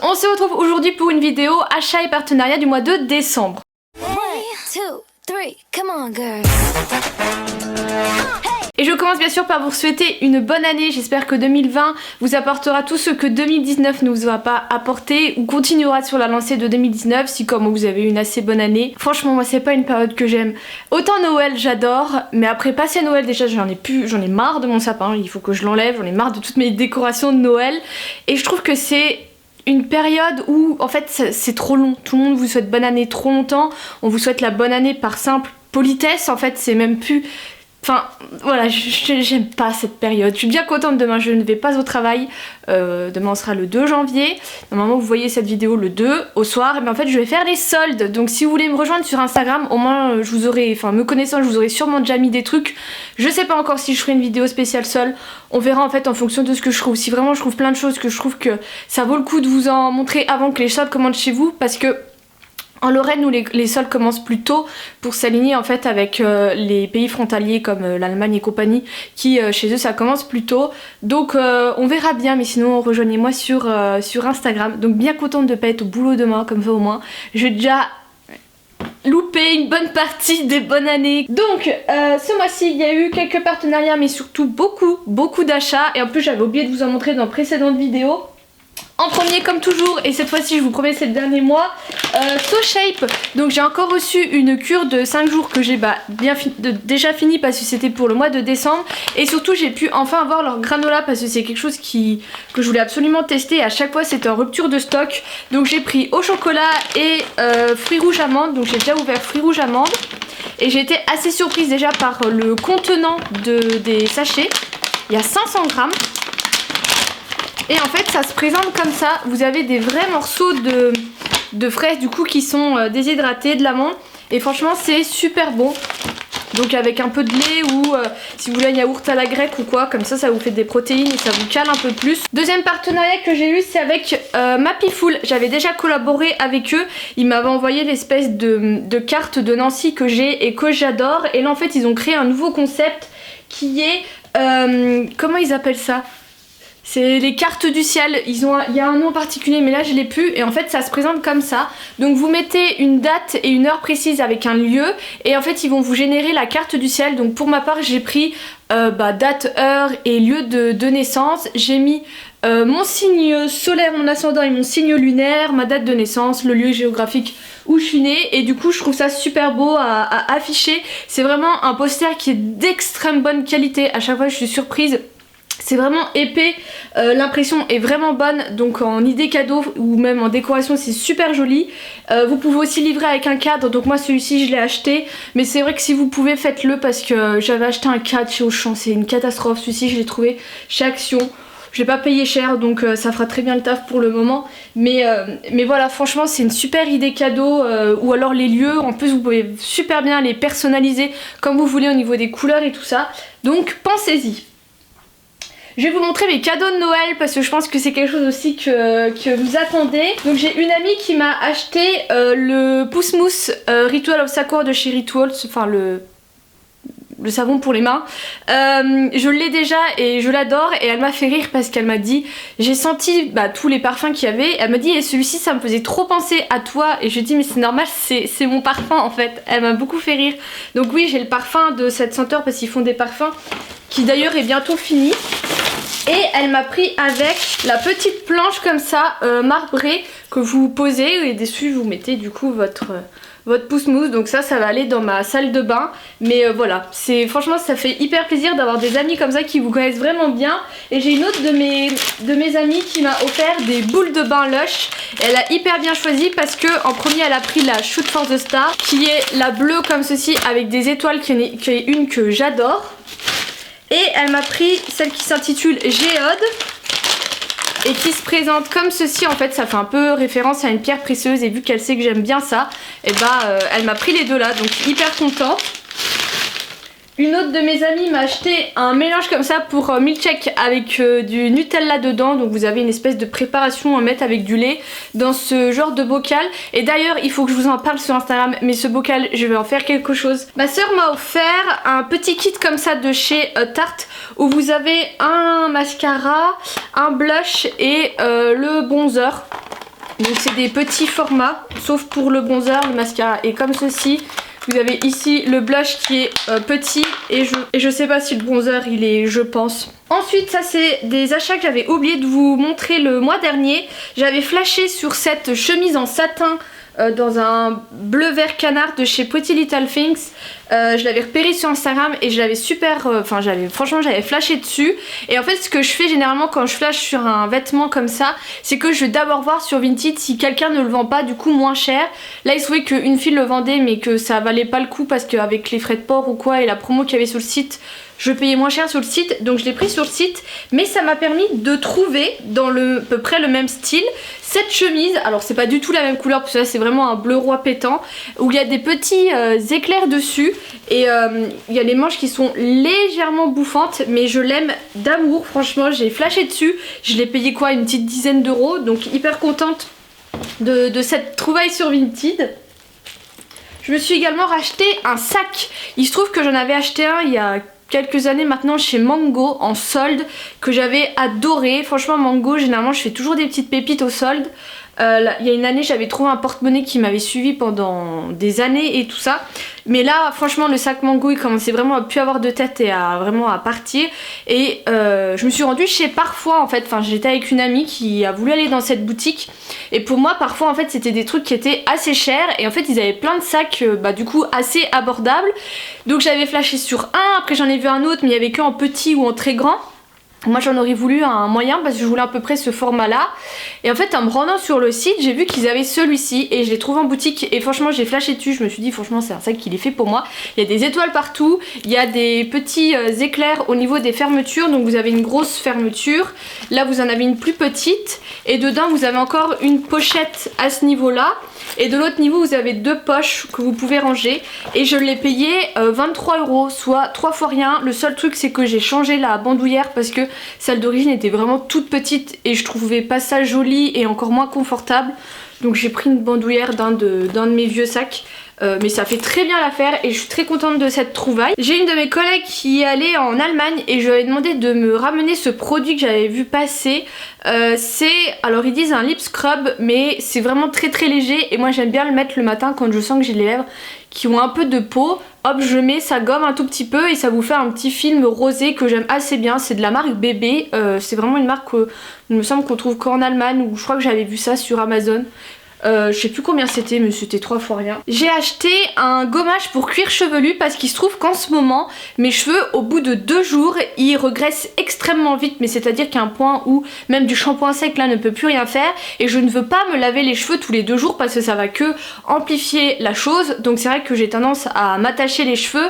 on se retrouve aujourd'hui pour une vidéo achat et partenariat du mois de décembre. 1, 2, 3, come on girls. Et je commence bien sûr par vous souhaiter une bonne année. J'espère que 2020 vous apportera tout ce que 2019 ne vous a pas apporté ou continuera sur la lancée de 2019 si comme vous avez eu une assez bonne année. Franchement moi c'est pas une période que j'aime. Autant Noël j'adore, mais après passer Noël déjà j'en ai marre de mon sapin, il faut que je l'enlève, j'en ai marre de toutes mes décorations de Noël. Et je trouve que c'est une période où en fait c'est trop long. Tout le monde vous souhaite bonne année trop longtemps, on vous souhaite la bonne année par simple politesse, en fait c'est même plus... Enfin voilà, j'aime pas cette période. Je suis bien contente, demain je ne vais pas au travail. Demain on sera le 2 janvier. Normalement vous voyez cette vidéo le 2 au soir. Mais en fait je vais faire les soldes. Donc si vous voulez me rejoindre sur Instagram, au moins je vous aurai, enfin me connaissant, je vous aurai sûrement déjà mis des trucs. Je sais pas encore si je ferai une vidéo spéciale solde. On verra en fait en fonction de ce que je trouve. Si vraiment je trouve plein de choses que je trouve que ça vaut le coup de vous en montrer avant que les soldes commencent chez vous. Parce que en Lorraine, nous les soldes commencent plus tôt pour s'aligner en fait avec les pays frontaliers comme l'Allemagne et compagnie qui chez eux ça commence plus tôt. Donc on verra bien, mais sinon rejoignez-moi sur Instagram. Donc bien contente de pas être au boulot demain, comme ça au moins je vais déjà louper une bonne partie des bonnes années. Donc ce mois-ci il y a eu quelques partenariats mais surtout beaucoup d'achats. Et en plus j'avais oublié de vous en montrer dans précédentes vidéos. En premier comme toujours, et cette fois-ci je vous promets c'est le dernier mois, SoShape. Donc j'ai encore reçu une cure de 5 jours que j'ai déjà fini parce que c'était pour le mois de décembre. Et surtout j'ai pu enfin avoir leur granola parce que c'est quelque chose que je voulais absolument tester. À chaque fois c'était en rupture de stock. Donc j'ai pris au chocolat et fruits rouges amandes. Donc j'ai déjà ouvert fruits rouges amandes. Et j'ai été assez surprise déjà par le contenant des sachets. Il y a 500 grammes. Et en fait ça se présente comme ça, vous avez des vrais morceaux de fraises du coup qui sont déshydratés, de l'amande. Et franchement c'est super bon. Donc avec un peu de lait ou si vous voulez un yaourt à la grecque ou quoi, comme ça vous fait des protéines et ça vous cale un peu plus. Deuxième partenariat que j'ai eu c'est avec Mapiful. J'avais déjà collaboré avec eux, ils m'avaient envoyé l'espèce de carte de Nancy que j'ai et que j'adore. Et là en fait ils ont créé un nouveau concept qui est, comment ils appellent ça ? C'est les cartes du ciel, il y a un nom particulier mais là je l'ai plus. Et en fait ça se présente comme ça. Donc vous mettez une date et une heure précise avec un lieu. Et en fait ils vont vous générer la carte du ciel. Donc pour ma part j'ai pris date, heure et lieu de naissance. J'ai mis mon signe solaire, mon ascendant et mon signe lunaire, ma date de naissance, le lieu géographique où je suis née. Et du coup je trouve ça super beau à afficher. C'est vraiment un poster qui est d'extrême bonne qualité. À chaque fois je suis surprise. C'est vraiment épais, l'impression est vraiment bonne, donc en idée cadeau ou même en décoration c'est super joli. Vous pouvez aussi livrer avec un cadre, donc moi celui-ci je l'ai acheté. Mais c'est vrai que si vous pouvez faites-le parce que j'avais acheté un cadre chez Auchan, c'est une catastrophe. Celui-ci je l'ai trouvé chez Action. Je l'ai pas payé cher donc ça fera très bien le taf pour le moment. Mais voilà franchement c'est une super idée cadeau. Ou alors les lieux, en plus vous pouvez super bien les personnaliser comme vous voulez au niveau des couleurs et tout ça. Donc pensez-y. Je vais vous montrer mes cadeaux de Noël parce que je pense que c'est quelque chose aussi que vous attendez. Donc j'ai une amie qui m'a acheté le Pousse Mousse Ritual of Sakura de chez Rituals, enfin le savon pour les mains. Je l'ai déjà et je l'adore. Et elle m'a fait rire parce qu'elle m'a dit, j'ai senti tous les parfums qu'il y avait. Elle m'a dit et celui-ci ça me faisait trop penser à toi. Et je lui ai dit mais c'est normal, c'est mon parfum en fait. Elle m'a beaucoup fait rire. Donc oui j'ai le parfum de cette senteur parce qu'ils font des parfums qui d'ailleurs est bientôt fini. Et elle m'a pris avec la petite planche comme ça marbrée que vous posez et dessus vous mettez du coup votre pouce mousse. Donc ça va aller dans ma salle de bain. Mais voilà, franchement ça fait hyper plaisir d'avoir des amis comme ça qui vous connaissent vraiment bien. Et j'ai une autre de mes amies qui m'a offert des boules de bain Lush. Elle a hyper bien choisi parce que en premier elle a pris la Shoot for the Star qui est la bleue comme ceci avec des étoiles qui est une que j'adore. Et elle m'a pris celle qui s'intitule Géode et qui se présente comme ceci. En fait ça fait un peu référence à une pierre précieuse et vu qu'elle sait que j'aime bien ça, et elle m'a pris les deux là, donc hyper contente. Une autre de mes amies m'a acheté un mélange comme ça pour milkshake avec du Nutella dedans. Donc vous avez une espèce de préparation à mettre avec du lait dans ce genre de bocal. Et d'ailleurs il faut que je vous en parle sur Instagram, mais ce bocal je vais en faire quelque chose. Ma soeur m'a offert un petit kit comme ça de chez Tarte où vous avez un mascara, un blush et le bronzer. Donc c'est des petits formats, sauf pour le bronzer, le mascara est comme ceci. Vous avez ici le blush qui est petit et je sais pas si le bronzer il est, je pense. Ensuite ça c'est des achats que j'avais oublié de vous montrer le mois dernier. J'avais flashé sur cette chemise en satin dans un bleu vert canard de chez Pretty Little Things. Je l'avais repéré sur Instagram et je l'avais franchement j'avais flashé dessus. Et en fait ce que je fais généralement quand je flash sur un vêtement comme ça, c'est que je vais d'abord voir sur Vinted si quelqu'un ne le vend pas du coup moins cher. Là il se trouvait qu'une fille le vendait mais que ça valait pas le coup parce qu'avec les frais de port ou quoi et la promo qu'il y avait sur le site, je payais moins cher sur le site, donc je l'ai pris sur le site. Mais ça m'a permis de trouver dans à peu près le même style cette chemise. Alors c'est pas du tout la même couleur parce que là c'est vraiment un bleu roi pétant où il y a des petits éclairs dessus. Et il y a les manches qui sont légèrement bouffantes, mais je l'aime d'amour. Franchement j'ai flashé dessus. Je l'ai payé quoi, une petite dizaine d'euros. Donc hyper contente de cette trouvaille sur Vinted. Je me suis également racheté un sac. Il se trouve que j'en avais acheté un il y a quelques années maintenant chez Mango en solde que j'avais adoré. Franchement Mango, généralement je fais toujours des petites pépites au solde. Il y a une année j'avais trouvé un porte-monnaie qui m'avait suivi pendant des années et tout ça. Mais là franchement le sac Mango il commençait vraiment à plus avoir de tête et vraiment à partir. Et je me suis rendue chez Parfois en fait. Enfin j'étais avec une amie qui a voulu aller dans cette boutique. Et pour moi Parfois en fait c'était des trucs qui étaient assez chers. Et en fait ils avaient plein de sacs du coup assez abordables. Donc j'avais flashé sur un, après j'en ai vu un autre mais il n'y avait qu'en petit ou en très grand. Moi j'en aurais voulu un moyen parce que je voulais à peu près ce format là. Et en fait en me rendant sur le site j'ai vu qu'ils avaient celui-ci et je l'ai trouvé en boutique. Et franchement j'ai flashé dessus, je me suis dit franchement c'est un sac qui est fait pour moi. Il y a des étoiles partout, il y a des petits éclairs au niveau des fermetures. Donc vous avez une grosse fermeture, là vous en avez une plus petite. Et dedans vous avez encore une pochette à ce niveau là. Et de l'autre niveau vous avez deux poches que vous pouvez ranger. Et je l'ai payé 23 €, soit 3 fois rien. Le seul truc c'est que j'ai changé la bandoulière parce que celle d'origine était vraiment toute petite et je trouvais pas ça joli et encore moins confortable. Donc j'ai pris une bandoulière d'un de mes vieux sacs. Mais ça fait très bien l'affaire et je suis très contente de cette trouvaille. J'ai une de mes collègues qui est allée en Allemagne et je lui ai demandé de me ramener ce produit que j'avais vu passer. Alors ils disent un lip scrub mais c'est vraiment très très léger et moi j'aime bien le mettre le matin quand je sens que j'ai les lèvres qui ont un peu de peau. Hop je mets, ça gomme un tout petit peu et ça vous fait un petit film rosé que j'aime assez bien. C'est de la marque Bébé, c'est vraiment une marque il me semble qu'on trouve qu'en Allemagne ou je crois que j'avais vu ça sur Amazon. Je sais plus combien c'était mais c'était 3 fois rien. J'ai acheté un gommage pour cuir chevelu parce qu'il se trouve qu'en ce moment mes cheveux au bout de 2 jours ils regressent extrêmement vite. Mais c'est à dire qu'à un point où même du shampoing sec là ne peut plus rien faire. Et je ne veux pas me laver les cheveux tous les 2 jours parce que ça va que amplifier la chose. Donc c'est vrai que j'ai tendance à m'attacher les cheveux.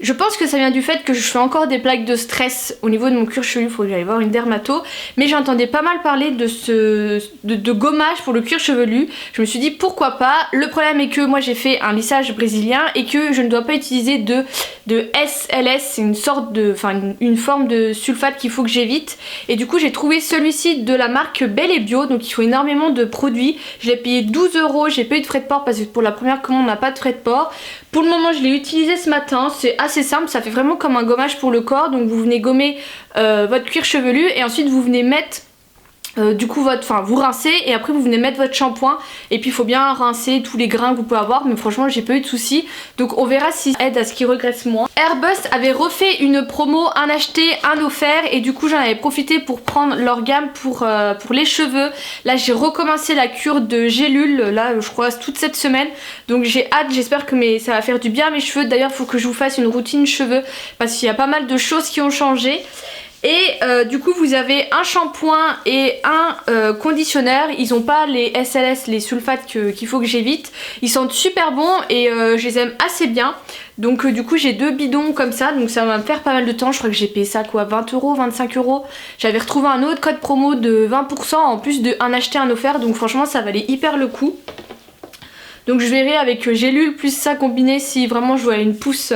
Je pense que ça vient du fait que je fais encore des plaques de stress au niveau de mon cuir chevelu, il faut que j'aille voir une dermato. Mais j'entendais pas mal parler de gommage pour le cuir chevelu. Je me suis dit pourquoi pas. Le problème est que moi j'ai fait un lissage brésilien et que je ne dois pas utiliser de SLS, c'est une sorte une forme de sulfate qu'il faut que j'évite. Et du coup j'ai trouvé celui-ci de la marque Belle et Bio, donc il faut énormément de produits. Je l'ai payé 12 €, j'ai pas eu de frais de port parce que pour la première commande on n'a pas de frais de port. Pour le moment je l'ai utilisé ce matin, c'est assez simple, ça fait vraiment comme un gommage pour le corps. Donc vous venez gommer votre cuir chevelu et ensuite vous venez mettre vous rincez et après vous venez mettre votre shampoing. Et puis il faut bien rincer tous les grains que vous pouvez avoir. Mais franchement j'ai pas eu de soucis. Donc on verra si ça aide à ce qu'il regresse moins. Airbus avait refait une promo, un acheté, un offert. Et du coup j'en avais profité pour prendre leur gamme pour les cheveux. Là j'ai recommencé la cure de gélules. Là je crois toute cette semaine. Donc j'ai hâte, j'espère que ça va faire du bien à mes cheveux. D'ailleurs il faut que je vous fasse une routine cheveux parce qu'il y a pas mal de choses qui ont changé. Et du coup vous avez un shampoing et un conditionneur. Ils ont pas les SLS, les sulfates qu'il faut que j'évite. Ils sentent super bons et je les aime assez bien. Donc du coup j'ai 2 bidons comme ça. Donc ça va me faire pas mal de temps. Je crois que j'ai payé ça quoi, 20 €, 25 €. J'avais retrouvé un autre code promo de 20% en plus de un acheté un offert. Donc franchement ça valait hyper le coup. Donc je verrai avec gélule plus ça combiné si vraiment je vois une pousse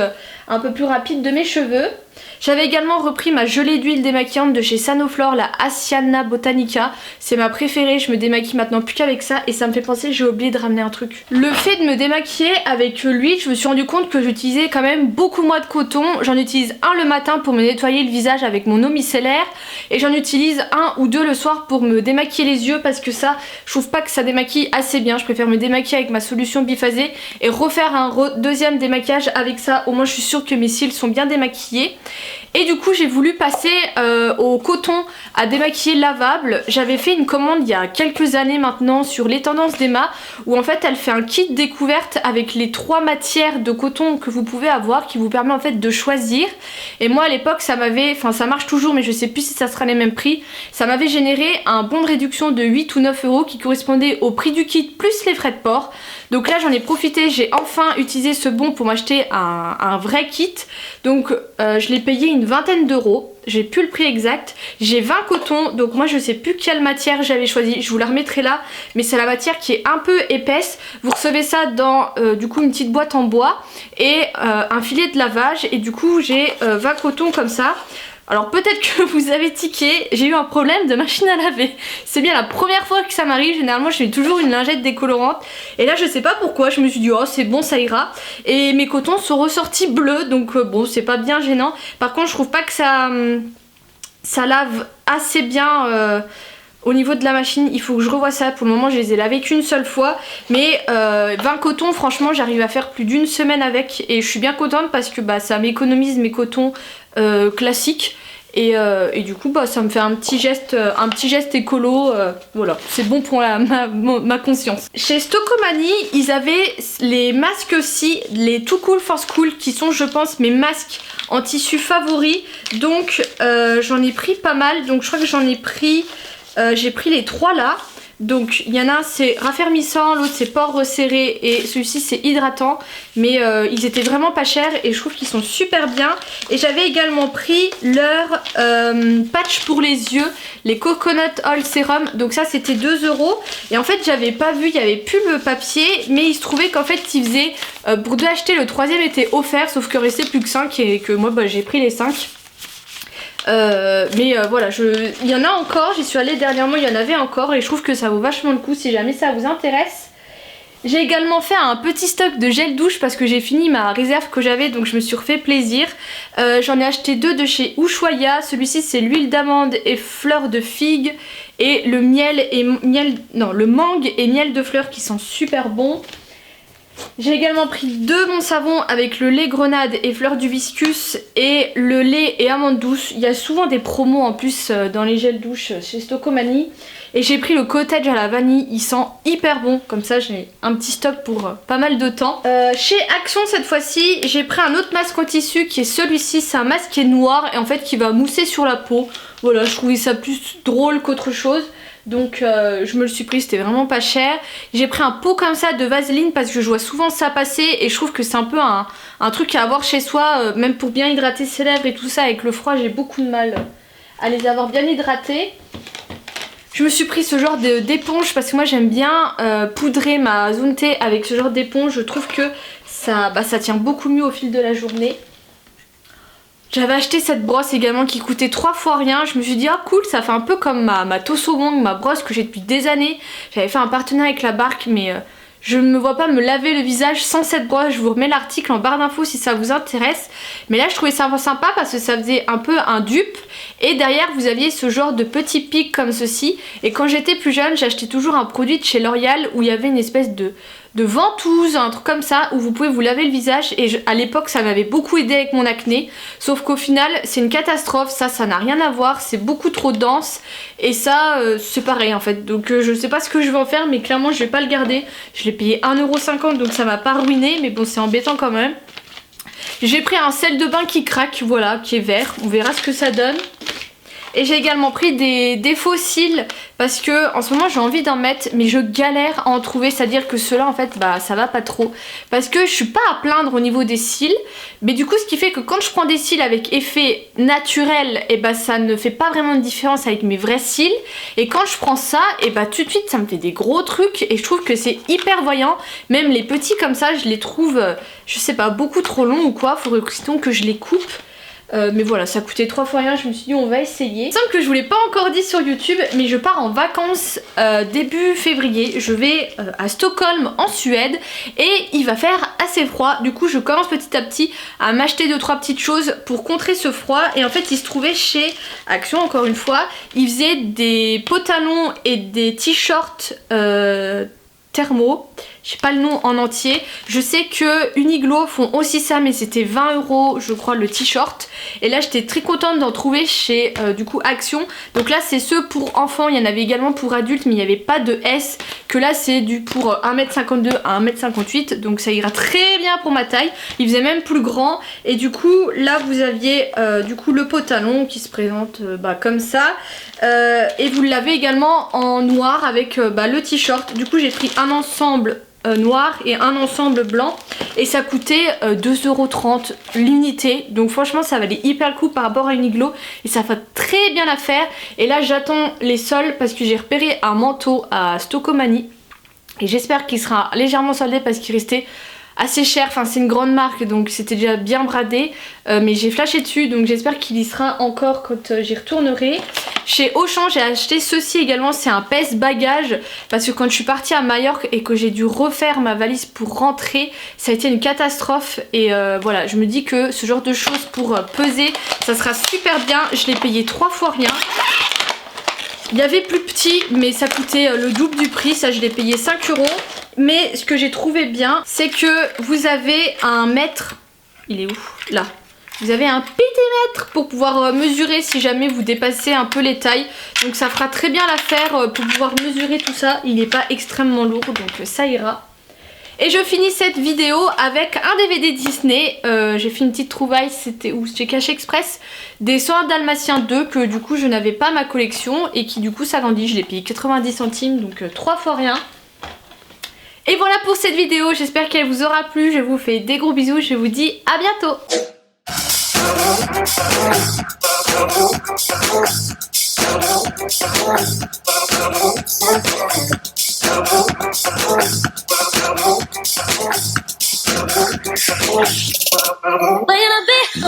un peu plus rapide de mes cheveux. J'avais également repris ma gelée d'huile démaquillante de chez Sanoflore, la Asiana Botanica. C'est ma préférée, je me démaquille maintenant plus qu'avec ça et ça me fait penser, j'ai oublié de ramener un truc. Le fait de me démaquiller avec l'huile, je me suis rendu compte que j'utilisais quand même beaucoup moins de coton. J'en utilise un le matin pour me nettoyer le visage avec mon eau micellaire et j'en utilise un ou deux le soir pour me démaquiller les yeux parce que ça, je trouve pas que ça démaquille assez bien. Je préfère me démaquiller avec ma solution biphasée et refaire un deuxième démaquillage avec ça. Au moins je suis sûre que mes cils sont bien démaquillés. Et du coup j'ai voulu passer au coton à démaquiller lavable. J'avais fait une commande il y a quelques années maintenant sur les tendances d'Emma où en fait elle fait un kit découverte avec les 3 matières de coton que vous pouvez avoir qui vous permet en fait de choisir. Et moi à l'époque ça m'avait, enfin ça marche toujours mais je sais plus si ça sera les mêmes prix, ça m'avait généré un bon de réduction de 8 ou 9 € qui correspondait au prix du kit plus les frais de port. Donc là j'en ai profité, j'ai enfin utilisé ce bon pour m'acheter un vrai kit. Donc je l'ai payé une vingtaine d'euros, j'ai plus le prix exact. J'ai 20 cotons, donc moi je sais plus quelle matière j'avais choisi, je vous la remettrai là. Mais c'est la matière qui est un peu épaisse. Vous recevez ça dans du coup une petite boîte en bois et un filet de lavage. Et du coup j'ai 20 cotons comme ça. Alors peut-être que vous avez tiqué, j'ai eu un problème de machine à laver. C'est bien la première fois que ça m'arrive, généralement j'ai toujours une lingette décolorante. Et là je sais pas pourquoi, je me suis dit oh c'est bon ça ira. Et mes cotons sont ressortis bleus, donc bon c'est pas bien gênant. Par contre je trouve pas que ça lave assez bien au niveau de la machine. Il faut que je revoie ça, pour le moment je les ai lavés qu'une seule fois. Mais 20 cotons franchement j'arrive à faire plus d'une semaine avec. Et je suis bien contente parce que bah, ça m'économise mes cotons classiques. Et du coup bah, ça me fait un petit geste écolo, voilà, c'est bon pour ma conscience. Chez Stocomanie ils avaient les masques aussi, les Too Cool for School qui sont je pense mes masques en tissu favoris. Donc j'en ai pris pas mal, donc je crois que j'en ai pris, j'ai pris les 3 là. Donc il y en a un c'est raffermissant, l'autre c'est pores resserré et celui-ci c'est hydratant. Mais ils étaient vraiment pas chers et je trouve qu'ils sont super bien. Et j'avais également pris leur patch pour les yeux, les Coconut Oil Serum. Donc ça c'était 2 €. Et en fait j'avais pas vu, il y avait plus le papier. Mais il se trouvait qu'en fait ils faisaient, pour 2 acheter le 3e était offert. Sauf que restait plus que 5 et que moi bah, j'ai pris les 5. Voilà, il y en a encore, j'y suis allée dernièrement, il y en avait encore et je trouve que ça vaut vachement le coup si jamais ça vous intéresse. J'ai également fait un petit stock de gel douche parce que j'ai fini ma réserve que j'avais, donc je me suis refait plaisir. J'en ai acheté 2 de chez Ushuaïa. Celui-ci c'est l'huile d'amande et fleurs de figue et le le mangue et miel de fleurs qui sont super bons. J'ai également pris 2 bons savons avec le lait grenade et fleur d'hibiscus et le lait et amande douce. Il y a souvent des promos en plus dans les gels douche chez Stocomanie. Et j'ai pris le cottage à la vanille, il sent hyper bon, comme ça j'ai un petit stock pour pas mal de temps. Chez Action cette fois-ci, j'ai pris un autre masque en tissu qui est celui-ci, c'est un masque qui est noir et en fait qui va mousser sur la peau. Voilà, je trouvais ça plus drôle qu'autre chose. Donc je me le suis pris, c'était vraiment pas cher. J'ai pris un pot comme ça de vaseline parce que je vois souvent ça passer et je trouve que c'est un peu un truc à avoir chez soi, même pour bien hydrater ses lèvres et tout ça. Avec le froid j'ai beaucoup de mal à les avoir bien hydratées. Je me suis pris ce genre d'éponge parce que moi j'aime bien poudrer ma zone T avec ce genre d'éponge. Je trouve que ça tient beaucoup mieux au fil de la journée. J'avais acheté cette brosse également qui coûtait 3 fois rien. Je me suis dit ah cool, ça fait un peu comme ma Toso Wong, ma brosse que j'ai depuis des années. J'avais fait un partenariat avec la marque mais je ne me vois pas me laver le visage sans cette brosse. Je vous remets l'article en barre d'infos si ça vous intéresse. Mais là je trouvais ça sympa parce que ça faisait un peu un dupe. Et derrière vous aviez ce genre de petits pics comme ceci. Et quand j'étais plus jeune j'achetais toujours un produit de chez L'Oréal où il y avait une espèce de ventouse, un truc comme ça où vous pouvez vous laver le visage et à l'époque ça m'avait beaucoup aidé avec mon acné, sauf qu'au final c'est une catastrophe, ça n'a rien à voir, c'est beaucoup trop dense et ça c'est pareil en fait. Donc je sais pas ce que je vais en faire mais clairement je vais pas le garder. Je l'ai payé 1,50 € donc ça m'a pas ruiné mais bon c'est embêtant quand même. J'ai pris un sel de bain qui craque, voilà, qui est vert, on verra ce que ça donne. Et j'ai également pris des faux cils parce que en ce moment j'ai envie d'en mettre mais je galère à en trouver, c'est à dire que ceux-là en fait bah ça va pas trop parce que je suis pas à plaindre au niveau des cils, mais du coup ce qui fait que quand je prends des cils avec effet naturel et bah ça ne fait pas vraiment de différence avec mes vrais cils, et quand je prends ça et bah tout de suite ça me fait des gros trucs et je trouve que c'est hyper voyant. Même les petits comme ça je les trouve je sais pas beaucoup trop longs ou quoi, faudrait que je les coupe. Mais voilà, ça coûtait 3 fois rien, je me suis dit on va essayer. Il me semble que je vous l'ai pas encore dit sur YouTube, mais je pars en vacances début février. Je vais à Stockholm en Suède et il va faire assez froid. Du coup je commence petit à petit à m'acheter 2-3 petites choses pour contrer ce froid. Et en fait il se trouvait chez Action, encore une fois, ils faisaient des pantalons et des t-shirts thermo. Je sais pas le nom en entier. Je sais que Uniqlo font aussi ça, mais c'était 20 € je crois le t-shirt. Et là j'étais très contente d'en trouver chez du coup Action. Donc là c'est ceux pour enfants, il y en avait également pour adultes mais il n'y avait pas de S. Que là c'est du pour 1m52 à 1m58, donc ça ira très bien pour ma taille. Il faisait même plus grand. Et du coup là vous aviez du coup le pantalon qui se présente comme ça. Et vous l'avez également en noir avec le t-shirt. Du coup j'ai pris un ensemble noir et un ensemble blanc et ça coûtait 2,30 € l'unité, donc franchement ça valait hyper le coup par rapport à Uniqlo et ça fait très bien l'affaire. Et là j'attends les soldes parce que j'ai repéré un manteau à Stockomanie et j'espère qu'il sera légèrement soldé parce qu'il restait assez cher, enfin c'est une grande marque donc c'était déjà bien bradé, mais j'ai flashé dessus donc j'espère qu'il y sera encore quand j'y retournerai. Chez Auchan j'ai acheté ceci également, c'est un pèse bagage parce que quand je suis partie à Majorque et que j'ai dû refaire ma valise pour rentrer, ça a été une catastrophe et voilà, je me dis que ce genre de choses pour peser ça sera super bien. Je l'ai payé 3 fois rien. Il y avait plus petit mais ça coûtait le double du prix, ça je l'ai payé 5 €. Mais ce que j'ai trouvé bien c'est que vous avez un mètre, il est où? Là. Vous avez un pétimètre pour pouvoir mesurer si jamais vous dépassez un peu les tailles. Donc ça fera très bien l'affaire pour pouvoir mesurer tout ça. Il n'est pas extrêmement lourd donc ça ira. Et je finis cette vidéo avec un DVD Disney. J'ai fait une petite trouvaille, c'était où? Chez Cash Express. Des 101 Dalmatiens 2 que du coup je n'avais pas ma collection et qui du coup s'agrandit. Je l'ai payé 90 centimes donc 3 fois rien. Et voilà pour cette vidéo, j'espère qu'elle vous aura plu. Je vous fais des gros bisous, je vous dis à bientôt. Wait a bit.